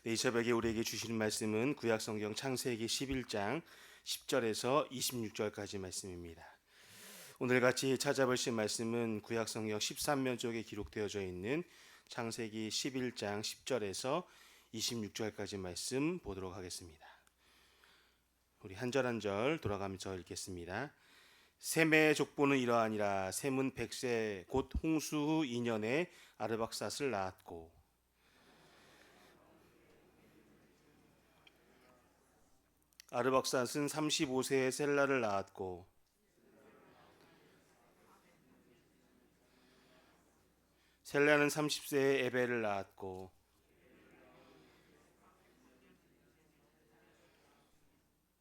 이 새벽에 우리에게 주시는 말씀은 구약성경 창세기 11장 10절에서 26절까지 말씀입니다. 오늘 같이 찾아보실 말씀은 구약성경 13면족에 기록되어져 있는 창세기 11장 10절에서 26절까지 말씀 보도록 하겠습니다. 우리 한 절 한 절 돌아가면서 읽겠습니다. 셈의 족보는 이러하니라. 셈은 100세 곧 홍수 후 2년에 아르박삿을 낳았고 아르박삿은 35세에 셀라를 낳았고 셀라는 30세에 에벨을 낳았고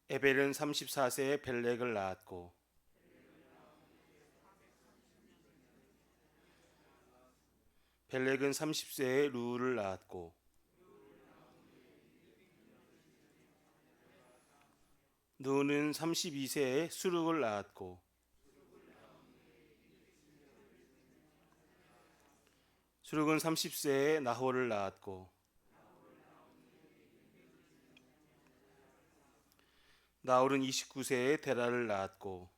에벨은 34세에 벨렉을 낳았고 벨렉은 30세에 루우를 낳았고 누는 32세에 수룩을 낳았고 수룩은 30세에 나홀을 낳았고 나홀은 29세에 데라를 낳았고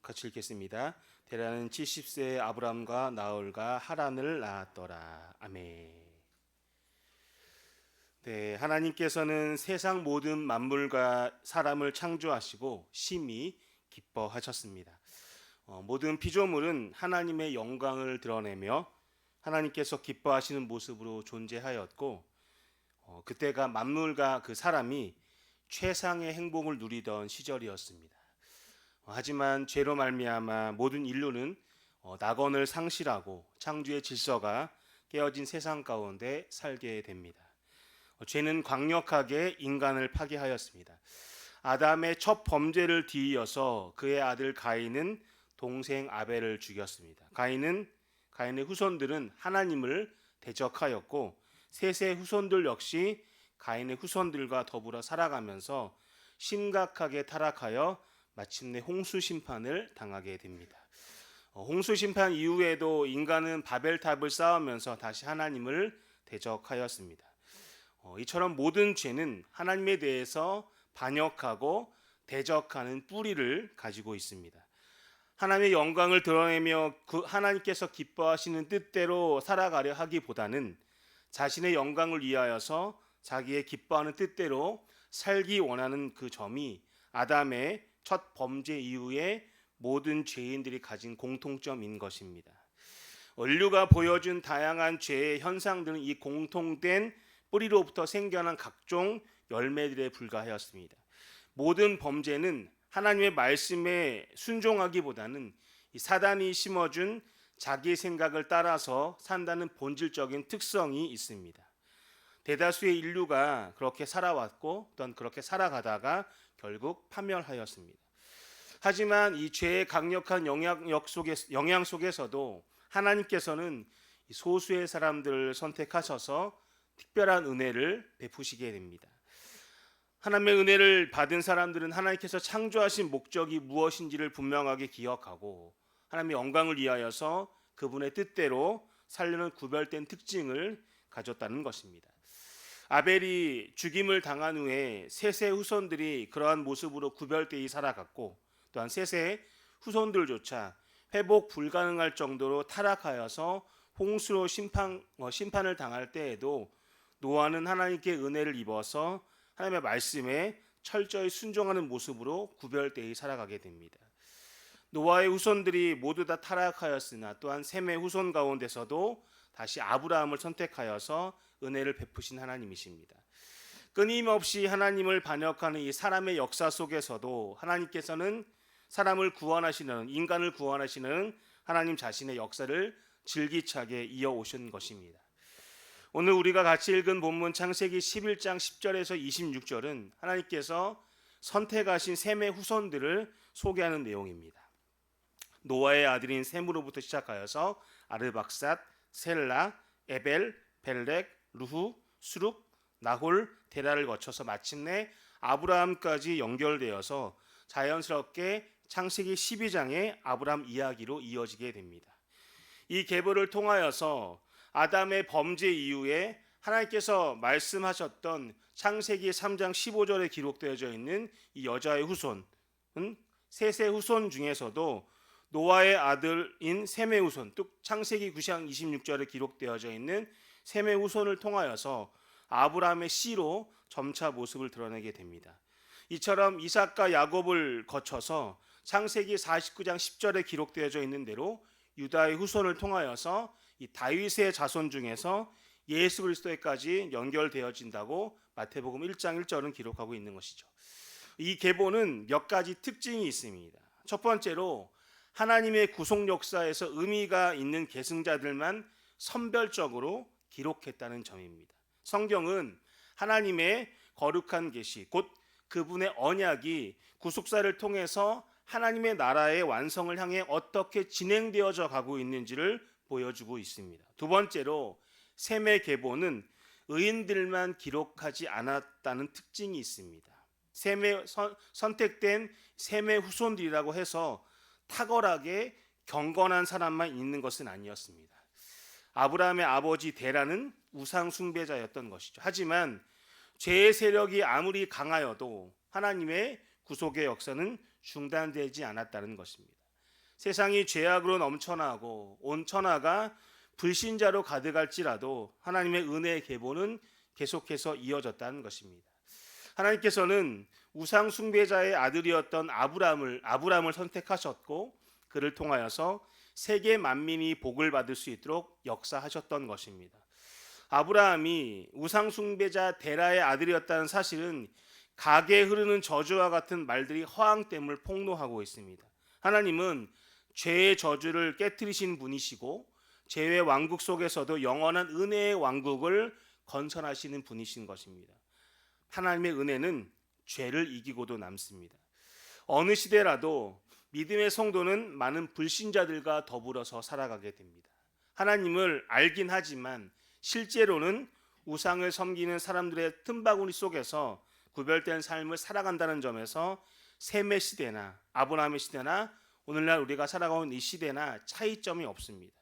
같이 읽겠습니다. 데라는 70세에 아브람과 나홀과 하란을 낳았더라. 아멘. 네, 하나님께서는 세상 모든 만물과 사람을 창조하시고 심히 기뻐하셨습니다. 모든 피조물은 하나님의 영광을 드러내며 하나님께서 기뻐하시는 모습으로 존재하였고 그때가 만물과 그 사람이 최상의 행복을 누리던 시절이었습니다. 하지만 죄로 말미암아 모든 인류는 낙원을 상실하고 창조의 질서가 깨어진 세상 가운데 살게 됩니다. 죄는 강력하게 인간을 파괴하였습니다. 아담의 첫 범죄를 뒤이어서 그의 아들 가인은 동생 아벨을 죽였습니다. 가인의 후손들은 하나님을 대적하였고 셋의 후손들 역시 가인의 후손들과 더불어 살아가면서 심각하게 타락하여 마침내 홍수 심판을 당하게 됩니다. 홍수 심판 이후에도 인간은 바벨탑을 쌓으면서 다시 하나님을 대적하였습니다. 이처럼 모든 죄는 하나님에 대해서 반역하고 대적하는 뿌리를 가지고 있습니다. 하나님의 영광을 드러내며 하나님께서 기뻐하시는 뜻대로 살아가려 하기보다는 자신의 영광을 위하여서 자기의 기뻐하는 뜻대로 살기 원하는 그 점이 아담의 첫 범죄 이후에 모든 죄인들이 가진 공통점인 것입니다. 인류가 보여준 다양한 죄의 현상들은 이 공통된 뿌리로부터 생겨난 각종 열매들에 불과하였습니다. 모든 범죄는 하나님의 말씀에 순종하기보다는 이 사단이 심어준 자기 생각을 따라서 산다는 본질적인 특성이 있습니다. 대다수의 인류가 그렇게 살아왔고 또한 그렇게 살아가다가 결국 파멸하였습니다. 하지만 이 죄의 강력한 영향 속에서도 하나님께서는 소수의 사람들을 선택하셔서 특별한 은혜를 베푸시게 됩니다. 하나님의 은혜를 받은 사람들은 하나님께서 창조하신 목적이 무엇인지를 분명하게 기억하고 하나님의 영광을 위하여서 그분의 뜻대로 살려는 구별된 특징을 가졌다는 것입니다. 아벨이 죽임을 당한 후에 셋의 후손들이 그러한 모습으로 구별되이 살아갔고 또한 셋의 후손들조차 회복 불가능할 정도로 타락하여서 홍수로 심판을 당할 때에도 노아는 하나님께 은혜를 입어서 하나님의 말씀에 철저히 순종하는 모습으로 구별되이 살아가게 됩니다. 노아의 후손들이 모두 다 타락하였으나 또한 셈의 후손 가운데서도 다시 아브라함을 선택하여서 은혜를 베푸신 하나님이십니다. 끊임없이 하나님을 반역하는 이 사람의 역사 속에서도 하나님께서는 사람을 구원하시는, 인간을 구원하시는 하나님 자신의 역사를 질기차게 이어오신 것입니다. 오늘 우리가 같이 읽은 본문 창세기 11장 10절에서 26절은 하나님께서 선택하신 셈의 후손들을 소개하는 내용입니다. 노아의 아들인 셈으로부터 시작하여서 아르박삿, 셀라, 에벨, 벨렉, 루후, 수룩, 나홀, 데라를 거쳐서 마침내 아브라함까지 연결되어서 자연스럽게 창세기 12장의 아브라함 이야기로 이어지게 됩니다. 이 계보를 통하여서 아담의 범죄 이후에 하나님께서 말씀하셨던 창세기 3장 15절에 기록되어져 있는 이 여자의 후손은 셋의 후손 중에서도 노아의 아들인 셈의 후손, 또 창세기 9장 26절에 기록되어져 있는 셈의 후손을 통하여서 아브라함의 씨로 점차 모습을 드러내게 됩니다. 이처럼 이삭과 야곱을 거쳐서 창세기 49장 10절에 기록되어져 있는 대로 유다의 후손을 통하여서 이 다윗의 자손 중에서 예수 그리스도에까지 연결되어진다고 마태복음 1장 1절은 기록하고 있는 것이죠. 이 계보는 몇 가지 특징이 있습니다. 첫 번째로 하나님의 구속 역사에서 의미가 있는 계승자들만 선별적으로 기록했다는 점입니다. 성경은 하나님의 거룩한 계시, 곧 그분의 언약이 구속사를 통해서 하나님의 나라의 완성을 향해 어떻게 진행되어져 가고 있는지를 보여주고 있습니다. 두 번째로 셈의 계보는 의인들만 기록하지 않았다는 특징이 있습니다. 셈의 선택된 셈의 후손들이라고 해서 탁월하게 경건한 사람만 있는 것은 아니었습니다. 아브라함의 아버지 데라는 우상 숭배자였던 것이죠. 하지만 죄의 세력이 아무리 강하여도 하나님의 구속의 역사는 중단되지 않았다는 것입니다. 세상이 죄악으로 넘쳐나고 온 천하가 불신자로 가득할지라도 하나님의 은혜의 계보는 계속해서 이어졌다는 것입니다. 하나님께서는 우상 숭배자의 아들이었던 아브라함을 선택하셨고 그를 통하여서 세계 만민이 복을 받을 수 있도록 역사하셨던 것입니다. 아브라함이 우상 숭배자 데라의 아들이었다는 사실은 강에 흐르는 저주와 같은 말들이 허황됨을 폭로하고 있습니다. 하나님은 죄의 저주를 깨뜨리신 분이시고 죄의 왕국 속에서도 영원한 은혜의 왕국을 건설하시는 분이신 것입니다. 하나님의 은혜는 죄를 이기고도 남습니다. 어느 시대라도 믿음의 성도는 많은 불신자들과 더불어서 살아가게 됩니다. 하나님을 알긴 하지만 실제로는 우상을 섬기는 사람들의 틈바구니 속에서 구별된 삶을 살아간다는 점에서 셈의 시대나 아브라함의 시대나 오늘날 우리가 살아가는 이 시대나 차이점이 없습니다.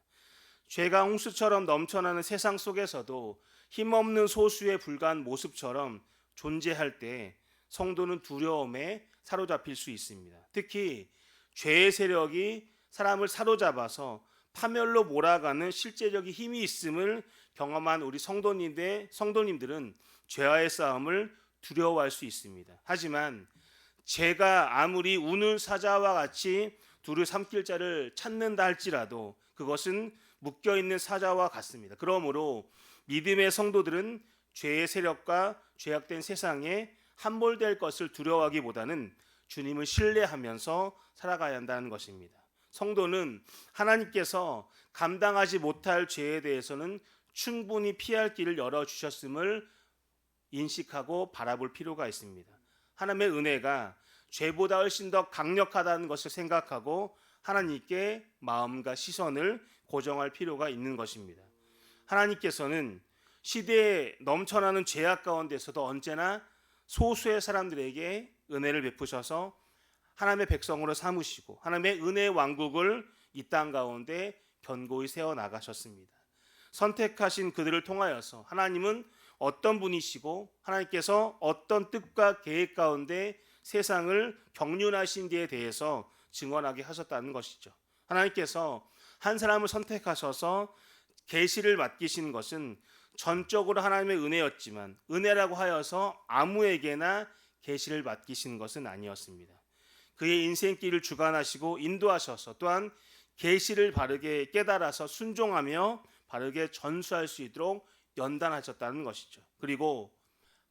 죄가 홍수처럼 넘쳐나는 세상 속에서도 힘없는 소수에 불과한 모습처럼 존재할 때 성도는 두려움에 사로잡힐 수 있습니다. 특히 죄의 세력이 사람을 사로잡아서 파멸로 몰아가는 실제적인 힘이 있음을 경험한 우리 성도님들은 죄와의 싸움을 두려워할 수 있습니다. 하지만 죄가 아무리 우는 사자와 같이 두루 삼킬 자를 찾는다 할지라도 그것은 묶여있는 사자와 같습니다. 그러므로 믿음의 성도들은 죄의 세력과 죄악된 세상에 함몰될 것을 두려워하기보다는 주님을 신뢰하면서 살아가야 한다는 것입니다. 성도는 하나님께서 감당하지 못할 죄에 대해서는 충분히 피할 길을 열어주셨음을 인식하고 바라볼 필요가 있습니다. 하나님의 은혜가 죄보다 훨씬 더 강력하다는 것을 생각하고 하나님께 마음과 시선을 고정할 필요가 있는 것입니다. 하나님께서는 시대에 넘쳐나는 죄악 가운데서도 언제나 소수의 사람들에게 은혜를 베푸셔서 하나님의 백성으로 삼으시고 하나님의 은혜의 왕국을 이 땅 가운데 견고히 세워나가셨습니다. 선택하신 그들을 통하여서 하나님은 어떤 분이시고 하나님께서 어떤 뜻과 계획 가운데 세상을 경륜하신 데에 대해서 증언하게 하셨다는 것이죠. 하나님께서 한 사람을 선택하셔서 계시를 맡기신 것은 전적으로 하나님의 은혜였지만 은혜라고 하여서 아무에게나 계시를 맡기신 것은 아니었습니다. 그의 인생길을 주관하시고 인도하셔서 또한 계시를 바르게 깨달아서 순종하며 바르게 전수할 수 있도록 연단하셨다는 것이죠. 그리고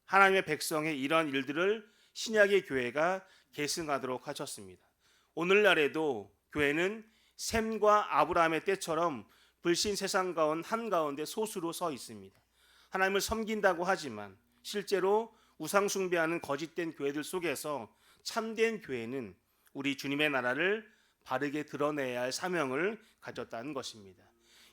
하나님의 백성의 이런 일들을 신약의 교회가 계승하도록 하셨습니다. 오늘날에도 교회는 셈과 아브라함의 때처럼 불신 세상 한가운데 소수로 서 있습니다. 하나님을 섬긴다고 하지만 실제로 우상 숭배하는 거짓된 교회들 속에서 참된 교회는 우리 주님의 나라를 바르게 드러내야 할 사명을 가졌다는 것입니다.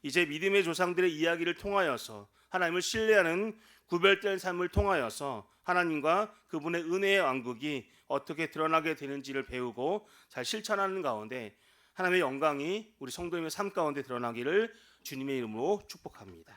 이제 믿음의 조상들의 이야기를 통하여서 하나님을 신뢰하는 구별된 삶을 통하여서 하나님과 그분의 은혜의 왕국이 어떻게 드러나게 되는지를 배우고 잘 실천하는 가운데 하나님의 영광이 우리 성도님의 삶 가운데 드러나기를 주님의 이름으로 축복합니다.